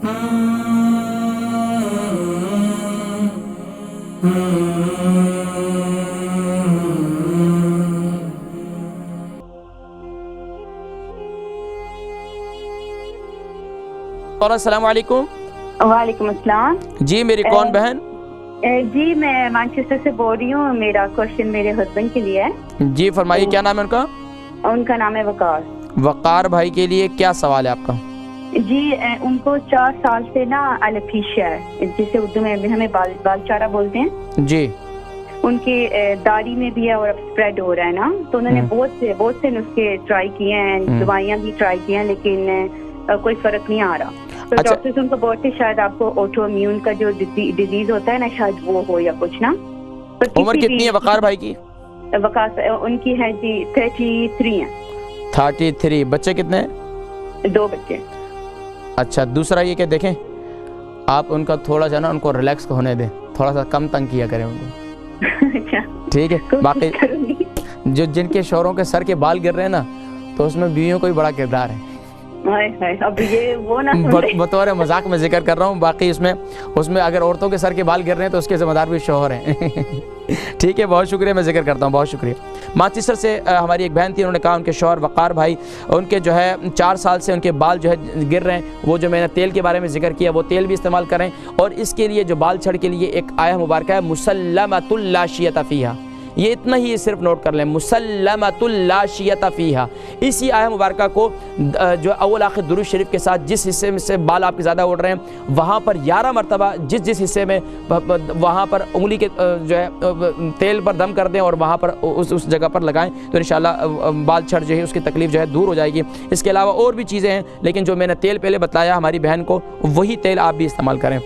अस्सलाम वालेकुम। वालेकुम अस्सलाम। जी मेरी कौन बहन? जी मैं मैनचेस्टर से बोल रही हूँ। मेरा क्वेश्चन मेरे हस्बैंड के लिए है। जी फरमाइए, क्या नाम है उनका? उनका नाम है वकार। वकार भाई के लिए क्या सवाल है आपका? जी उनको 4 साल से ना एलोपेशिया है, जिसे उर्दू में हमें बाल चारा बोलते हैं। जी उनके दाढ़ी में भी है और अब स्प्रेड हो रहा है ना, तो उन्होंने बहुत से नुस्खे ट्राई किए हैं, दवाइयाँ भी ट्राई की हैं, लेकिन कोई फर्क नहीं आ रहा। तो अच्छा। डॉक्टर से उनको बोलते शायद आपको ऑटो इम्यून का जो डिजीज होता है ना, शायद वो हो या कुछ ना। तो उम्र कितनी है वकार भाई की? वकार उनकी है जी 33 है। 33। बच्चे कितने हैं? 2 बच्चे। अच्छा, दूसरा ये कि देखें आप उनका थोड़ा सा ना उनको रिलैक्स होने दें, थोड़ा सा कम तंग किया करें उनको। अच्छा ठीक है। बाकी जो जिनके शौहरों के सर के बाल गिर रहे हैं ना, तो उसमें बीवियों को ही बड़ा किरदार है। अब ये वो ना बतौर मजाक में जिक्र कर रहा हूँ, बाकी उसमें अगर औरतों के सर के बाल गिर रहे हैं तो उसके जिम्मेदार भी शौहर हैं। ठीक है, बहुत शुक्रिया, मैं जिक्र करता हूँ, बहुत शुक्रिया। मैनचेस्टर से हमारी एक बहन थी, उन्होंने कहा उनके शौहर वकार भाई, उनके जो है 4 साल से उनके बाल जो है गिर रहे हैं। वो जो मैंने तेल के बारे में जिक्र किया, वो तेल भी इस्तेमाल करें, और इसके लिए जो बाल छड़ के लिए एक आया मुबारक है, मुसल्लमतुल ला शियता फीहा। ये इतना ही सिर्फ नोट कर लें, मुसल्लमतुल ला शियता फीहा। इसी आया मुबारका को जो अव्वल आखिर दुरूद शरीफ के साथ जिस हिस्से में से बाल आपके ज़्यादा उड़ रहे हैं, वहाँ पर 11 मरतबा जिस हिस्से में वहाँ पर उंगली के जो है तेल पर दम कर दें और वहाँ पर उस जगह पर लगाएं, तो इंशाल्लाह बाल छड़ जो है उसकी तकलीफ़ जो है दूर हो जाएगी। इसके अलावा और भी चीज़ें हैं, लेकिन जो मैंने तेल पहले बताया हमारी बहन को, वही तेल आप भी इस्तेमाल करें।